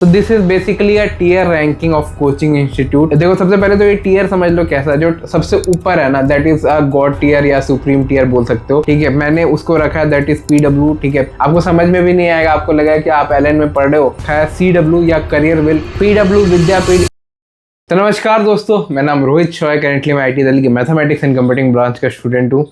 तो this is basically a tier ranking of coaching institute. देखो सबसे पहले तो ये टीयर समझ लो कैसा, जो सबसे ऊपर है ना that is a god tier या सुप्रीम टीयर बोल सकते हो। ठीक है, मैंने उसको रखा है दैट इज PW। ठीक है, आपको समझ में भी नहीं आएगा, आपको लगेगा कि आप LN में पढ़ रहे हो। CW या करियर विल, PW विद्यापीठ। तो नमस्कार दोस्तों, मेरा नाम रोहित शॉय, करेंटली मैं IT दिल्ली की मैथमेटिक्स एंड कंप्यूटिंग ब्रांच का स्टूडेंट हूँ।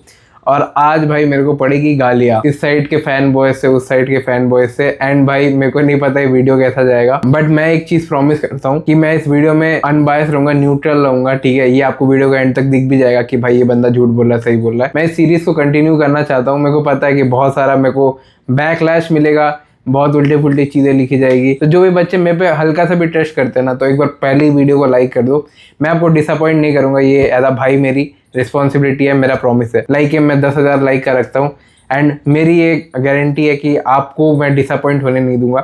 और आज भाई मेरे को पड़ेगी गालियाँ इस साइड के फैन बॉयज से, उस साइड के फैन बॉयज से। एंड भाई मेरे को नहीं पता ये वीडियो कैसा जाएगा, बट मैं एक चीज प्रॉमिस करता हूँ कि मैं इस वीडियो में अनबायस रहूंगा, न्यूट्रल रहूंगा। ठीक है, ये आपको वीडियो का एंड तक दिख भी जाएगा कि भाई ये बंदा झूठ बोल रहा है, सही बोल रहा है। मैं इस सीरीज को कंटिन्यू करना चाहता हूँ। मेरे को पता है कि बहुत सारा मेरे को बैकलैश मिलेगा, बहुत उल्टे फुल्टी चीजें लिखी जाएगी। तो जो भी बच्चे मेरे पे हल्का सा भी ट्रस्ट करते हैं ना, तो एक बार पहले ही वीडियो को लाइक कर दो। मैं आपको डिसअपॉइंट नहीं करूंगा, ये एज अ भाई मेरी रिस्पॉन्सिबिलिटी है, मेरा प्रॉमिस है। लाइक मैं 10,000 लाइक का रखता हूँ एंड मेरी एक गारंटी है कि आपको मैं डिसअपॉइंट होने नहीं दूंगा।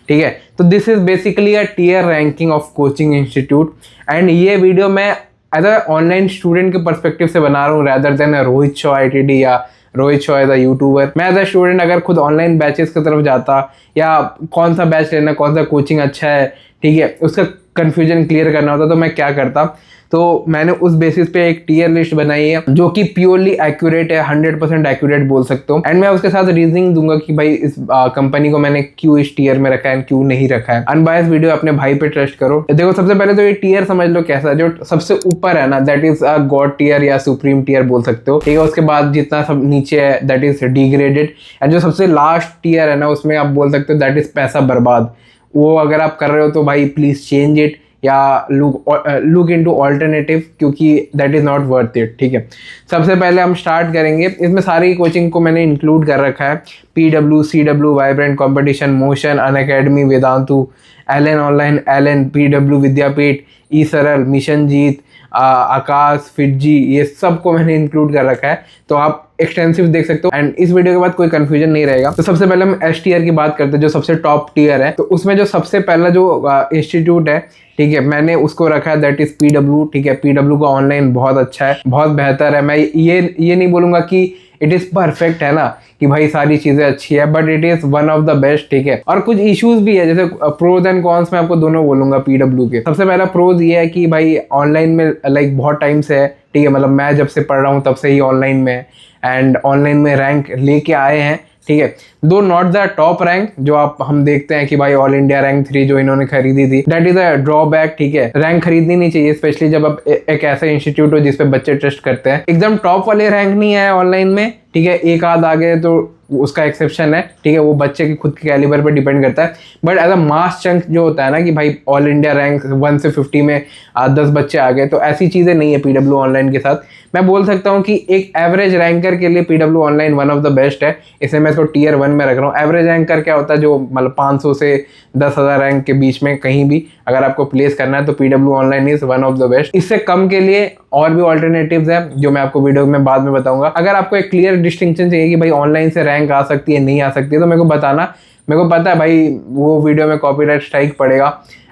ठीक है, तो this is basically a tier ranking of coaching institute. And ये वीडियो मैं एज अ ऑनलाइन स्टूडेंट के परस्पेक्टिव से बना रहा हूँ, rather than Rohit Shaw ITD या Rohit Shaw as a YouTuber. मैं एज अ स्टूडेंट अगर खुद ऑनलाइन बैचेस की तरफ जाता या कौन सा बैच लेना, कौन सा कोचिंग अच्छा है, ठीक है, उसका कंफ्यूजन क्लियर करना होता तो मैं क्या करता। तो मैंने उस बेसिस पे एक टीयर लिस्ट बनाई है जो कि प्योरली एक्यूरेट है, 100% एक्यूरेट बोल सकते हो। एंड मैं उसके साथ रीजनिंग दूंगा कि भाई इस कंपनी को मैंने क्यों इस टीयर में रखा है, क्यों नहीं रखा है। अनबायस वीडियो, अपने भाई पे ट्रस्ट करो। देखो सबसे पहले तो ये टीयर समझ लो कैसा, जो सबसे ऊपर है ना that is a god tier या सुप्रीम टीयर बोल सकते हो। ठीक है, उसके बाद जितना सब नीचे है दैट इज डिग्रेडेड। एंड जो सबसे लास्ट टीयर है ना, उसमें आप बोल सकते हो दैट इज पैसा बर्बाद। वो अगर आप कर रहे हो तो भाई प्लीज चेंज इट या लुक इनटू ऑल्टरनेटिव, क्योंकि that is not worth it. ठीक है, सबसे पहले हम स्टार्ट करेंगे। इसमें सारी कोचिंग को मैंने इंक्लूड कर रखा है। PW, CW, vibrant competition, motion, Unacademy, Vedantu, LN online, LN, PW विद्यापीठ, ई सरल, मिशन जीत, आकाश, फिटजी, ये सब को मैंने इंक्लूड कर रखा है। तो आप एक्सटेंसिव देख सकते हो एंड इस वीडियो के बाद कोई कंफ्यूजन नहीं रहेगा। तो सबसे पहले हम S टीयर की बात करते हैं, जो सबसे टॉप टीयर है। तो उसमें जो सबसे पहला जो इंस्टीट्यूट है, ठीक है, मैंने उसको रखा है दैट इज PW। ठीक है, PW का ऑनलाइन बहुत अच्छा है, बहुत बेहतर है। मैं ये नहीं बोलूंगा कि इट इज परफेक्ट है ना, कि भाई सारी चीजें अच्छी है, but it is one of the best. ठीक है, और कुछ इश्यूज भी है, जैसे प्रोज एंड कॉन्स में आपको दोनों बोलूंगा PW के। सबसे पहला प्रोज ये है कि भाई ऑनलाइन में लाइक बहुत टाइम से है। ठीक है, मतलब मैं जब से पढ़ रहा हूँ तब से ही ऑनलाइन में है एंड ऑनलाइन में रैंक लेके आए हैं। ठीक है, दो नॉट द टॉप रैंक जो आप हम देखते हैं कि भाई ऑल इंडिया रैंक 3 जो इन्होंने खरीदी थी, दैट इज अ ड्रॉबैक। ठीक है, रैंक खरीदनी नहीं चाहिए, स्पेशली जब आप एक ऐसा इंस्टीट्यूट हो जिसपे बच्चे ट्रस्ट करते हैं। एकदम टॉप वाले रैंक नहीं है ऑनलाइन में। ठीक है, एक आध आ गए तो उसका एक्सेप्शन है। ठीक है, वो बच्चे के खुद के कैलिबर पर डिपेंड करता है। But as a mass chunk जो होता है ना कि भाई ऑल इंडिया रैंक 1 से 50 में 10 बच्चे आ गए, तो ऐसी चीजें नहीं है PW ऑनलाइन के साथ। मैं बोल सकता हूँ कि एक एवरेज रैंकर के लिए PW online one of the best है, इसलिए मैं इसको टीयर 1 में रख रहा हूँ। एवरेज रैंकर क्या होता है, जो मतलब 500 से 10,000 रैंक के बीच में कहीं भी अगर आपको प्लेस करना है तो PW online is one of the best. इससे कम के लिए और भी ऑल्टरनेटिव्स हैं जो मैं आपको वीडियो में बाद में बताऊंगा। अगर आपको एक क्लियर डिस्टिंक्शन चाहिए कि भाई ऑनलाइन से रैंक आ सकती है, नहीं आ सकती है, तो मेरे को बताना। मेरे को पता है भाई वो वीडियो में कॉपीराइट स्ट्राइक पड़ेगा।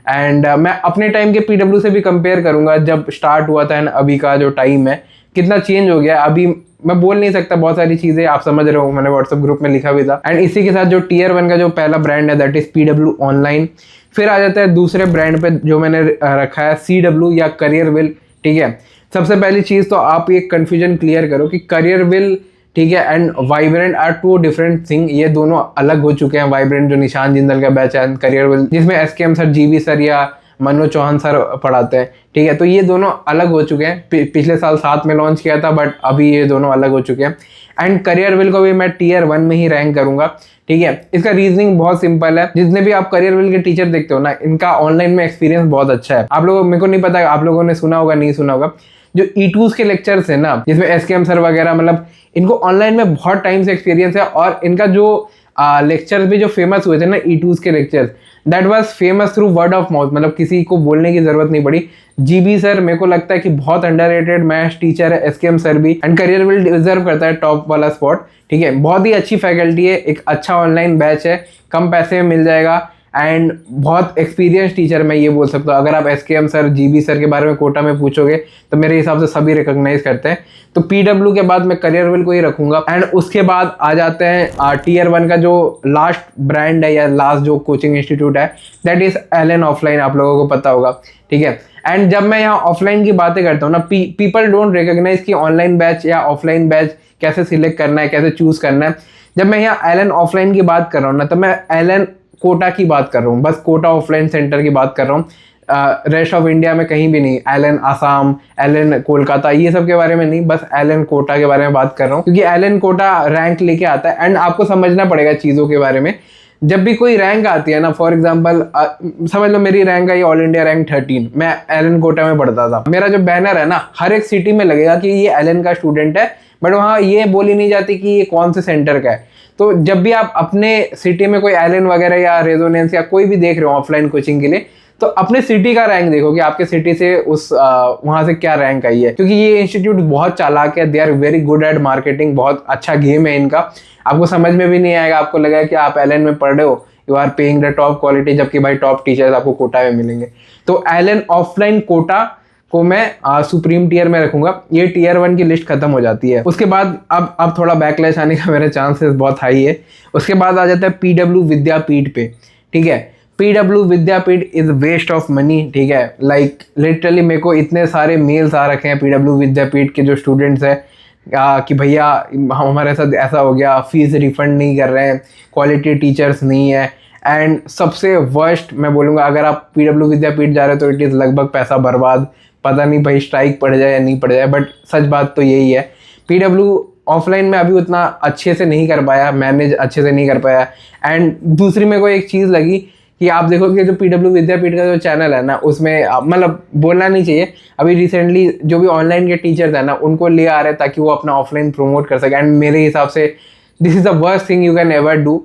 एंड मैं अपने टाइम के PW से भी कंपेयर करूंगा, जब स्टार्ट हुआ था एंड अभी का जो टाइम है कितना चेंज हो गया। अभी मैं बोल नहीं सकता, बहुत सारी चीजें आप समझ रहे हो, मैंने व्हाट्सएप ग्रुप में लिखा भी था। एंड इसी के साथ जो टीयर 1 का जो पहला ब्रांड है दैट इज PW ऑनलाइन। फिर आ जाता है दूसरे ब्रांड पे जो मैंने रखा है CW या करियर विल। ठीक है, सबसे पहली चीज तो आप ये कंफ्यूजन क्लियर करो कि करियर विल, ठीक है, and Vibrant are two different thing. ये दोनों अलग हो चुके हैं। वाइब्रेंट जो निशान जिंदल का बैच है, करियर विल जिसमें SKM सर, GB सर या मनोज चौहान सर पढ़ाते हैं। ठीक है, तो ये दोनों अलग हो चुके हैं। पिछले साल साथ में लॉन्च किया था, बट अभी ये दोनों अलग हो चुके हैं। एंड करियर विल को भी मैं टीयर 1 में ही रैंक करूंगा। ठीक है, इसका रीजनिंग बहुत सिंपल है। जितने भी आप करियर विल के टीचर देखते हो ना, इनका ऑनलाइन में एक्सपीरियंस बहुत अच्छा है। आप लोगों, मेरे को नहीं पता आप लोगों ने सुना होगा नहीं सुना होगा, जो E2s के लेक्चर्स है ना, जिसमें SKM सर वगैरह, मतलब इनको ऑनलाइन में बहुत टाइम से एक्सपीरियंस है। और इनका जो लेक्चर्स भी जो फेमस हुए थे ना, E2s के lectures, that was famous through word of mouth, मतलब किसी को बोलने की जरूरत नहीं पड़ी। GB सर मेरे को लगता है कि बहुत अंडररेटेड मैथ्स टीचर है, SKM सर भी। एंड करियर विल डिजर्व करता है टॉप वाला स्पॉट। ठीक है, बहुत ही अच्छी फैकल्टी है, एक अच्छा ऑनलाइन बैच है, कम पैसे में मिल जाएगा एंड बहुत एक्सपीरियंस टीचर मैं ये बोल सकता हूँ। अगर आप SKM सर, GB सर के बारे में कोटा में पूछोगे तो मेरे हिसाब से सभी रिकॉग्नाइज करते हैं। तो PW के बाद मैं करियरविल को ही रखूंगा। एंड उसके बाद आ जाते हैं Tier 1 का जो लास्ट ब्रांड है या लास्ट जो कोचिंग इंस्टीट्यूट है, दैट इज एलन ऑफलाइन। आप लोगों को पता होगा, ठीक है। एंड जब मैं यहाँ ऑफलाइन की बातें करता हूँ ना, पीपल डोंट रिकॉग्नाइज कि ऑनलाइन बैच या ऑफलाइन बैच कैसे सिलेक्ट करना है, कैसे चूज करना है। जब मैं यहाँ एलन ऑफलाइन की बात कर रहा हूँ ना, तो मैं एलन कोटा की बात कर रहा हूँ, बस कोटा ऑफलाइन सेंटर की बात कर रहा हूँ। रेस्ट ऑफ इंडिया में कहीं भी नहीं, एलन आसाम, एलन कोलकाता, ये सब के बारे में नहीं, बस एलन कोटा के बारे में बात कर रहा हूँ, क्योंकि एलन कोटा रैंक लेके आता है। एंड आपको समझना पड़ेगा चीज़ों के बारे में। जब भी कोई रैंक आती है ना, फॉर एग्जांपल समझ लो मेरी रैंक आई ऑल इंडिया रैंक 13, मैं एलन कोटा में पढ़ता था। मेरा जो बैनर है ना, हर एक सिटी में लगेगा कि ये एलन का स्टूडेंट है, बट वहाँ ये बोली नहीं जाती कि ये कौन से सेंटर का है। तो जब भी आप अपने सिटी में कोई एलन वगैरह या रेजोनेंस या कोई भी देख रहे हो ऑफलाइन कोचिंग के लिए, तो अपने सिटी का रैंक देखो कि आपके सिटी से उस वहाँ से क्या रैंक आई है, क्योंकि ये इंस्टीट्यूट बहुत चालाक है। They are very good at marketing, बहुत अच्छा गेम है इनका। आपको समझ में भी नहीं आएगा, आपको लगेगा कि आप एलन में पढ़ रहे हो, you are paying the top quality, जबकि भाई टॉप टीचर्स आपको कोटा में मिलेंगे। तो एलन ऑफलाइन कोटा को मैं सुप्रीम टीयर में रखूंगा। ये Tier 1 की लिस्ट खत्म हो जाती है। उसके बाद अब थोड़ा बैकलैश आने का मेरे चांसेस बहुत हाई है। उसके बाद आ जाता है PW विद्यापीठ पे, ठीक है। PW Vidyapeeth is waste of money, ठीक है। लाइक लिटरली मेरे को इतने सारे मेल्स आ रखे हैं PW विद्यापीठ के जो स्टूडेंट्स हैं कि भैया हमारे साथ ऐसा हो गया, फीस रिफंड नहीं कर रहे हैं, क्वालिटी टीचर्स नहीं है। एंड सबसे वर्स्ट मैं बोलूँगा, अगर आप PW विद्यापीठ जा रहे हो तो इट इज़ लगभग पैसा बर्बाद। पता नहीं भाई स्ट्राइक पड़ जाए या नहीं पड़ जाए, बट सच बात तो यही है। PW ऑफलाइन में अभी उतना अच्छे से नहीं कर पाया, मैनेज अच्छे से नहीं कर पाया। एंड दूसरी मेरे को एक चीज़ लगी कि आप देखोगे जो PW विद्यापीठ का जो चैनल है ना, उसमें मतलब बोलना नहीं चाहिए, अभी रिसेंटली जो भी ऑनलाइन के टीचर्स हैं ना, उनको ले आ रहे हैं ताकि वो अपना ऑफलाइन प्रमोट कर सके। एंड मेरे हिसाब से this is the worst thing you can ever do.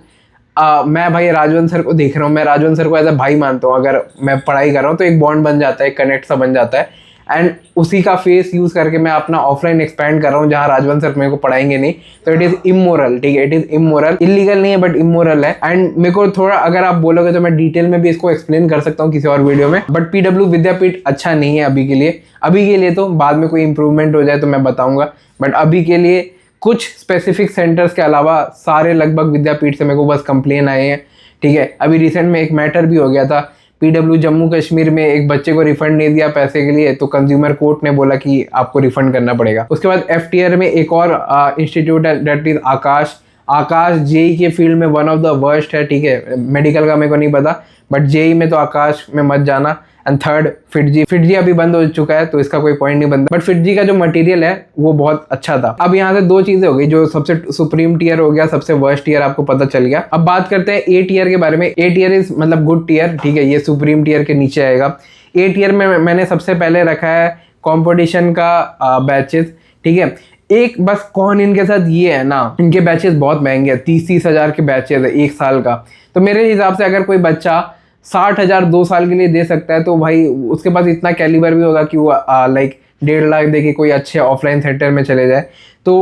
मैं भाई राजवंत सर को देख रहा हूँ, मैं राजवंत सर को एज अ भाई मानता हूँ। अगर मैं पढ़ाई कर रहा हूँ तो एक बॉन्ड बन जाता है, एक कनेक्ट सा बन जाता है। एंड उसी का फेस यूज करके मैं अपना ऑफलाइन एक्सपैंड कर रहा हूँ, जहाँ राजवंत सर मेरे को पढ़ाएंगे नहीं। तो इट इज इमोरल, ठीक है, इट इज इमोरल, इलीगल नहीं है बट इमोरल है। एंड मेरे को थोड़ा, अगर आप बोलोगे तो मैं डिटेल में भी इसको एक्सप्लेन कर सकता हूँ किसी और वीडियो में। बट PW विद्यापीठ अच्छा नहीं है अभी के लिए। अभी के लिए तो, बाद में कोई इंप्रूवमेंट हो जाए तो मैं बताऊंगा, बट अभी के लिए कुछ स्पेसिफिक सेंटर्स के अलावा सारे लगभग विद्यापीठ से मेरे को बस कंप्लेन आए हैं, ठीक है। अभी रिसेंट में एक मैटर भी हो गया था, PW जम्मू कश्मीर में एक बच्चे को रिफंड नहीं दिया पैसे के लिए, तो कंज्यूमर कोर्ट ने बोला कि आपको रिफंड करना पड़ेगा। उसके बाद F टियर में एक और इंस्टीट्यूट है, that is Akash. Akash JEE के फील्ड में वन ऑफ द वर्स्ट है, ठीक है। मेडिकल का मेरे को नहीं पता, बट JEE में तो आकाश में मत जाना। एंड थर्ड फिटजी अभी बंद हो चुका है, तो इसका कोई पॉइंट नहीं बनता, बट फिटजी का जो मटेरियल है वो बहुत अच्छा था। अब यहाँ से दो चीजें हो गई, जो सबसे सुप्रीम टीयर हो गया, सबसे वर्स्ट टीयर आपको पता चल गया। अब बात करते हैं A टीयर के बारे में। A टीयर इज मतलब गुड टीयर, ठीक है, ये सुप्रीम टीयर के नीचे आएगा। A टीयर में मैंने सबसे पहले रखा है कंपटीशन का बैचेस, ठीक है। एक बस कौन इनके साथ ये है ना, इनके बैचेस बहुत महंगे हैं, 30-30 हज़ार के बैचेस है एक साल का। तो मेरे हिसाब से अगर कोई बच्चा 60,000 2 साल के लिए दे सकता है, तो भाई उसके पास इतना कैलिबर भी होगा कि वो लाइक 1.5 लाख दे के कोई अच्छे ऑफलाइन सेंटर में चले जाए। तो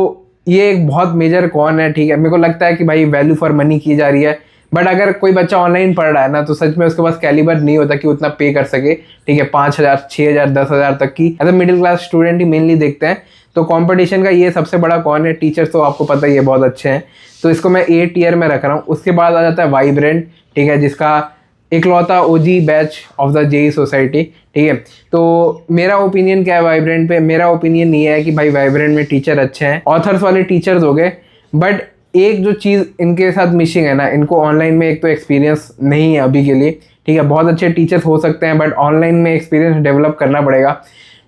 ये एक बहुत मेजर कॉन है, ठीक है। मेरे को लगता है कि भाई वैल्यू फॉर मनी की जा रही है, बट अगर कोई बच्चा ऑनलाइन पढ़ रहा है ना, तो सच में उसके पास कैलिबर नहीं होता कि उतना पे कर सके, ठीक है। 5,000 6,000 10,000 तक की एज मिडिल क्लास स्टूडेंट ही मेनली देखते हैं। तो कंपटीशन का ये सबसे बड़ा कौन है। टीचर्स तो आपको पता ही है बहुत अच्छे हैं, तो इसको मैं A टीयर में रख रहा हूँ। उसके बाद आ जाता है वाइब्रेंट, ठीक है, जिसका इकलौता OG batch of the JEE society, ठीक है। तो मेरा ओपिनियन क्या है वाइब्रेंट पे, मेरा ओपिनियन ये है कि भाई वाइब्रेंट में टीचर अच्छे हैं, ऑथर्स वाले टीचर्स हो गए, बट एक जो चीज़ इनके साथ मिसिंग है ना, इनको ऑनलाइन में एक तो एक्सपीरियंस नहीं है अभी के लिए, ठीक है। बहुत अच्छे टीचर्स हो सकते हैं, बट ऑनलाइन में एक्सपीरियंस डेवलप करना पड़ेगा,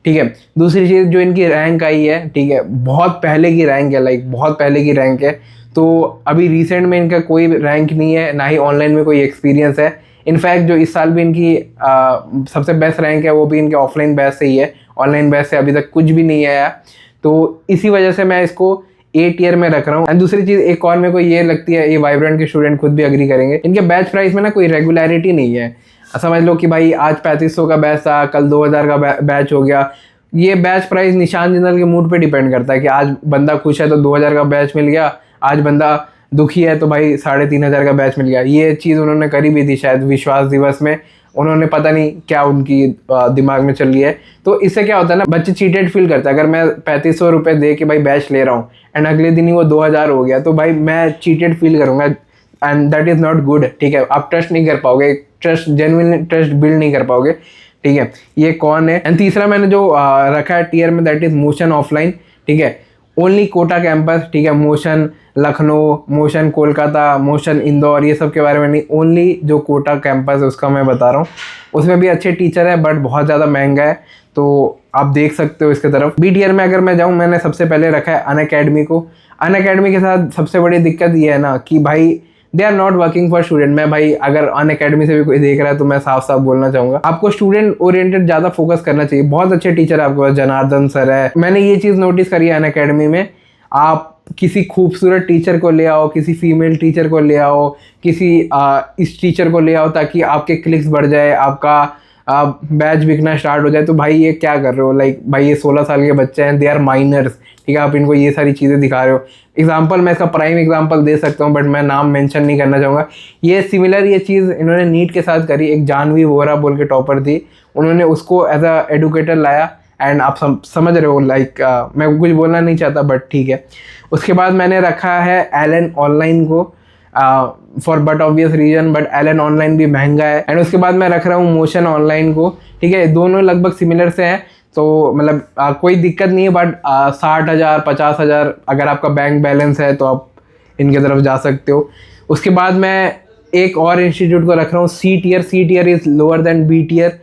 ठीक है। दूसरी चीज़, जो इनकी रैंक आई है, ठीक है, बहुत पहले की रैंक है, लाइक बहुत पहले की रैंक है। तो अभी रिसेंट में इनका कोई रैंक नहीं है, ना ही ऑनलाइन में कोई एक्सपीरियंस है। इनफैक्ट जो इस साल भी इनकी सबसे बेस्ट रैंक है, वो भी इनके ऑफलाइन बैच से ही है, ऑनलाइन बैच से अभी तक कुछ भी नहीं आया। तो इसी वजह से मैं इसको A टीयर में रख रहा हूँ। एंड दूसरी चीज़ एक और मेरे को ये लगती है, ये वाइब्रेंट के स्टूडेंट खुद भी अग्री करेंगे, इनके बैच प्राइस में ना कोई रेगुलरिटी नहीं है। समझ लो कि भाई आज 3500 का बैच था, कल 2000 का बैच हो गया। ये बैच प्राइस निशान जिंदल के मूड पे डिपेंड करता है कि आज बंदा खुश है तो 2000 का बैच मिल गया, आज बंदा दुखी है तो भाई 3,500 का बैच मिल गया। ये चीज़ उन्होंने करी भी थी शायद विश्वास दिवस में, उन्होंने पता नहीं क्या उनकी दिमाग में चल रही है। तो इससे क्या होता है ना, बच्चे चीटेड फील करता है। अगर मैं 3500 रुपये दे के भाई बैच ले रहा हूँ एंड अगले दिन ही वो 2000 हो गया, तो भाई मैं चीटेड फील करूँगा and that is not good. ठीक है, आप ट्रस्ट नहीं कर पाओगे, ट्रस्ट जेन्युइन ट्रस्ट बिल्ड नहीं कर पाओगे। ठीक है, ये कौन है। एंड तीसरा मैंने जो रखा है टियर में, दैट इज़ मोशन ऑफलाइन। ठीक है, ओनली कोटा कैंपस। ठीक है, motion Lucknow, motion Kolkata, motion Indore, ये सब के बारे में नहीं, ओनली जो कोटा कैंपस है उसका मैं बता रहा हूँ। उसमें भी अच्छे टीचर है बट बहुत ज़्यादा महंगा है, तो आप देख सकते हो इसके तरफ। बी टियर में अगर मैं जाऊँ, मैंने सबसे पहले रखा है अनअकैडमी को। अनअकैडमी के साथ सबसे बड़ी दिक्कत ये है ना कि भाई they are not working for student. मैं भाई अगर अनअकैडमी से भी कोई देख रहा है तो मैं साफ साफ बोलना चाहूँगा, आपको स्टूडेंट ओरिएंटेड ज़्यादा फोकस करना चाहिए। बहुत अच्छे टीचर है आपके पास, जनार्दन सर है। मैंने ये चीज़ नोटिस करी है अनअकैडमी में, आप किसी खूबसूरत टीचर को ले आओ, किसी फीमेल टीचर को ले आओ, किसी इस टीचर को ले आओ ताकि आपके क्लिक्स बढ़ जाए, आपका बैच बिकना स्टार्ट हो जाए। तो भाई ये क्या कर रहे हो, लाइक भाई ये 16 साल के बच्चे हैं, दे आर माइनर्स। ठीक है, आप इनको ये सारी चीज़ें दिखा रहे हो। एग्जाम्पल मैं इसका प्राइम एग्जाम्पल दे सकता हूँ बट मैं नाम मेंशन नहीं करना चाहूँगा। ये सिमिलर ये चीज़ इन्होंने नीट के साथ करी। एक जानवी वोरा बोल के टॉपर थी, उन्होंने उसको एज अ एडुकेटर लाया एंड आप समझ रहे हो, लाइक मैं कुछ बोलना नहीं चाहता बट ठीक है। उसके बाद मैंने रखा है एलन ऑनलाइन को, for but obvious reason, but Allen online भी महंगा है। एंड उसके बाद मैं रख रहा हूँ मोशन ऑनलाइन को। ठीक है, दोनों लगभग सिमिलर से हैं, तो मतलब कोई दिक्कत नहीं है। बट 60,000 50,000 अगर आपका बैंक बैलेंस है तो आप इनके तरफ जा सकते हो। उसके बाद मैं एक और इंस्टीट्यूट को रख रहा हूँ C tier. C tier is lower than B tier.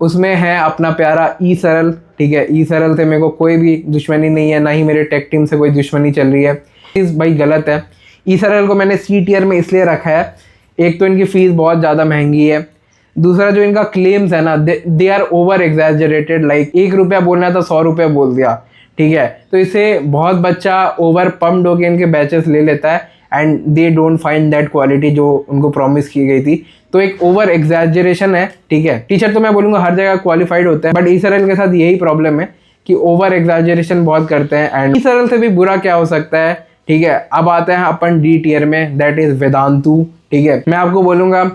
उसमें है अपना प्यारा ई सरल। ठीक है, ई सरल से मेरे को कोई भी दुश्मनी नहीं है, ना ही मेरे टेक टीम से कोई दुश्मनी चल रही है। चीज़ भाई गलत है। ई सरल को मैंने सी टियर में इसलिए रखा है, एक तो इनकी फ़ीस बहुत ज़्यादा महंगी है, दूसरा जो इनका क्लेम्स है ना, they are over exaggerated. Like 1 रुपया बोलना था 100 रुपया बोल दिया। ठीक है, तो इससे बहुत बच्चा ओवर पम्प्ड होकर इनके बैचेस ले लेता है and they don't find that quality जो उनको प्रॉमिस की गई थी। तो एक ओवर एग्जैजरेशन है। ठीक है, टीचर तो मैं बोलूँगा हर जगह क्वालिफाइड होते हैं, बट ई सरल के साथ यही प्रॉब्लम है कि ओवर एग्जैजरेशन बहुत करते हैं। एंड ई सरल से भी बुरा क्या हो सकता है। ठीक है, अब आते हैं अपन डी टियर में, दैट इज़ वेदांतु। ठीक है, मैं आपको बोलूँगा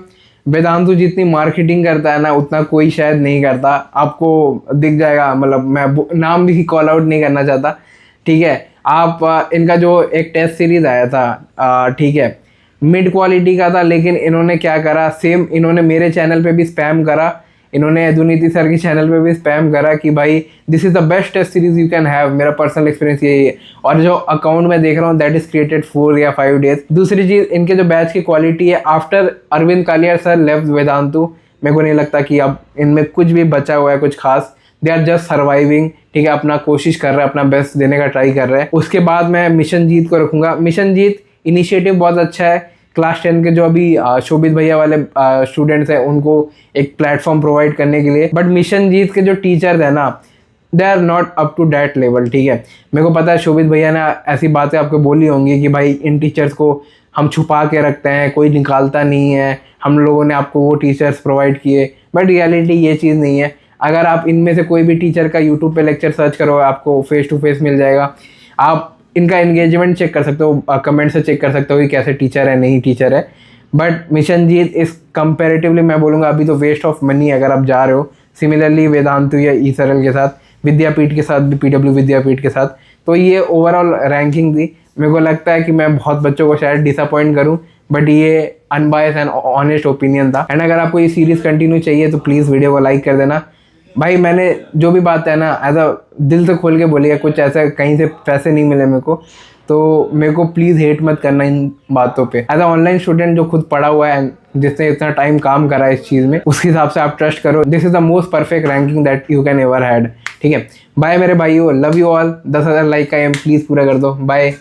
वेदांतु जितनी मार्केटिंग करता है ना, उतना कोई शायद नहीं करता। आपको दिख जाएगा, मतलब मैं नाम भी कॉल आउट नहीं करना चाहता। ठीक है, आप इनका जो एक टेस्ट सीरीज आया था, ठीक है, मिड क्वालिटी का था, लेकिन इन्होंने क्या करा, सेम इन्होंने मेरे चैनल पे भी स्पैम करा, इन्होंने यदुनीति सर के चैनल पे भी स्पैम करा कि भाई this is the best test series you can have. मेरा पर्सनल एक्सपीरियंस यही है। और जो अकाउंट में देख रहा हूँ दैट इज़ क्रिएटेड 4 या 5 डेज। दूसरी चीज़, इनके जो बैच की क्वालिटी है, after Arvind Kaliyar sir left Vedantu, मेरे को नहीं लगता कि अब इनमें कुछ भी बचा हुआ है कुछ खास। They are just surviving. ठीक है, अपना कोशिश कर रहे हैं, अपना बेस्ट देने का ट्राई कर रहे हैं। उसके बाद मैं मिशन जीत को रखूँगा। मिशन जीत इनिशिएटिव बहुत अच्छा है। क्लास 10 के जो अभी शोभित भैया वाले स्टूडेंट्स हैं उनको एक प्लेटफॉर्म प्रोवाइड करने के लिए। बट मिशन जीत के जो टीचर्स हैं ना, they are not up to that level. ठीक है, मेरे को पता है शोभित भैया ने ऐसी बातें आपको बोली होंगी कि भाई इन टीचर्स को हम छुपा के रखते हैं, कोई निकालता नहीं है, हम लोगों ने आपको वो टीचर्स प्रोवाइड किए। बट रियलिटी ये चीज़ नहीं है। अगर आप इनमें से कोई भी टीचर का यूट्यूब पे लेक्चर सर्च करो, आपको फेस टू फेस मिल जाएगा। आप इनका एंगेजमेंट चेक कर सकते हो, कमेंट से चेक कर सकते हो कि कैसे टीचर है, नहीं टीचर है। बट मिशन जीत इस कंपेरेटिवली मैं बोलूँगा अभी तो वेस्ट ऑफ मनी अगर आप जा रहे हो। सिमिलरली वेदांतु या ई सरल के साथ, विद्यापीठ के साथ भी, पीडब्ल्यू विद्यापीठ के साथ। तो ये ओवरऑल रैंकिंग थी। मेरे को लगता है कि मैं बहुत बच्चों को शायद डिसअपॉइंट करूं, बट ये अनबायस एंड ऑनेस्ट ओपिनियन था। एंड अगर आपको ये सीरीज़ कंटिन्यू चाहिए तो प्लीज़ वीडियो को लाइक कर देना। भाई मैंने जो भी बात है ना एज अ दिल से खोल के बोली है, कुछ ऐसा कहीं से पैसे नहीं मिले मेरे को, तो मेरे को प्लीज़ हेट मत करना इन बातों पे। एज अ ऑनलाइन स्टूडेंट जो खुद पढ़ा हुआ है, जिसने इतना टाइम काम करा है इस चीज़ में, उसके हिसाब से आप ट्रस्ट करो। This is the most perfect ranking that you can ever had. ठीक है, बाय मेरे भाइयों, लव यू ऑल। 10,000 लाइक का एम प्लीज़ पूरा कर दो। बाय।